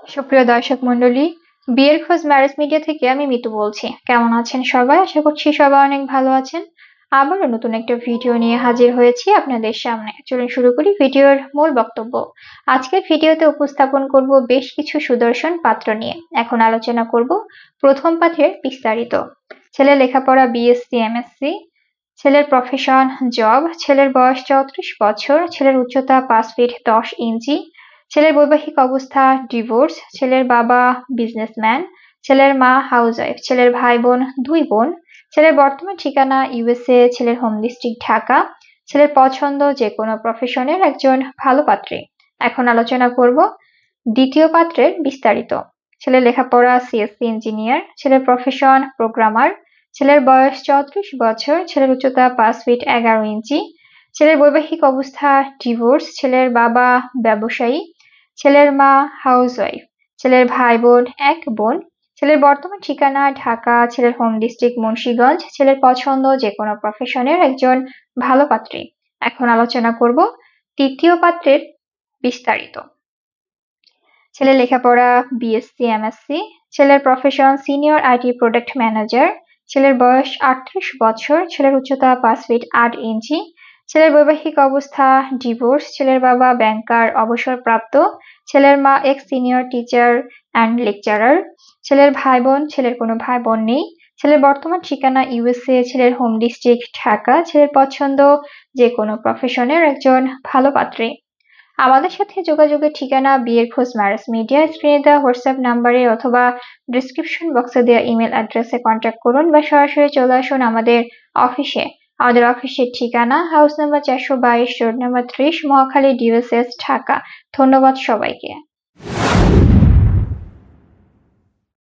সুপ্রিয় দর্শক মণ্ডলী, বিয়ের খোঁজ ম্যারেজ মিডিয়া থেকে আমি মিতু বলছি। কেমন আছেন সবাই? আশা করছি সবাই অনেক ভালো আছেন। আবারও নতুন একটা ভিডিও নিয়ে হাজির হয়েছি আপনাদের সামনে। চলুন শুরু করি ভিডিওর মূল বক্তব্য। আজকের ভিডিওতে উপস্থাপন করব বেশ কিছু সুদর্শন পাত্র নিয়ে। এখন আলোচনা করব প্রথম পাত্রের বিস্তারিত। ছেলের লেখাপড়া বিএসসি এমএসসি, ছেলের প্রফেশন জব, ছেলের বয়স 34 বছর, ছেলের উচ্চতা 5 ফিট 10 ইঞ্চি, ছেলের বৈবাহিক অবস্থা ডিভোর্স, ছেলের বাবা বিজনেসম্যান, ছেলের মা হাউসওয়াইফ, ছেলের ভাই বোন 2 বোন, ছেলের বর্তমান ঠিকানা ইউএসএ, ছেলের হোম ডিস্ট্রিক্ট ঢাকা, ছেলের পছন্দ যে কোনো প্রফেশনের একজন ভালো পাত্রী। এখন আলোচনা করব দ্বিতীয় পাত্রের বিস্তারিত। ছেলের লেখাপড়া সিএসসি ইঞ্জিনিয়ার, ছেলের প্রফেশন প্রোগ্রামার, ছেলের বয়স 34 বছর, ছেলের উচ্চতা 5 ফিট 11 ইঞ্চি, ছেলের বৈবাহিক অবস্থা ডিভোর্স, ছেলের বাবা ব্যবসায়ী, ছেলের মা হাউসওয়াইফ, ছেলের ভাই বোন 1 বোন, ছেলের বর্তমান ঠিকানা ঢাকা, ছেলের হোম ডিস্ট্রিক্ট মুন্সিগঞ্জ, ছেলের পছন্দ যে কোনো প্রফেশনের একজন ভালো পাত্রী। এখন আলোচনা করব তৃতীয় পাত্রের বিস্তারিত। ছেলের লেখাপড়া বিএসসি এমএসসি, ছেলের profession senior IT product manager, ছেলের বয়স 38 বছর, ছেলের উচ্চতা 5 ফিট 8 ইঞ্চি, ছেলের বৈবাহিক অবস্থা ডিভোর্স, ছেলের বাবা ব্যাংকার অবসরপ্রাপ্ত, ছেলের মা x senior teacher and lecturer, ছেলের ভাই বোন, ছেলের কোনো ভাই বোন নেই, ছেলের বর্তমান ঠিকানা ইউএসএ, ছেলের হোম ডিস্ট্রিক্ট ঢাকা, ছেলের পছন্দ যে কোনো প্রফেশনের একজন ভালো পাত্রী। আমাদের সাথে যোগাযোগের ঠিকানা বিয়ের খোঁজ ম্যারেজ মিডিয়া, স্ক্রিনে দেওয়া হোয়াটসঅ্যাপ নাম্বারে অথবা ডিসক্রিপশন বক্সে দেওয়া ইমেল অ্যাড্রেসে কন্ট্যাক্ট করুন বা সরাসরি চলে আসুন আমাদের অফিসে। আমাদের অফিসের ঠিকানা house number 422, road number 30, Mohakhali, ডিওএসএস, Dhaka. ধন্যবাদ সবাইকে।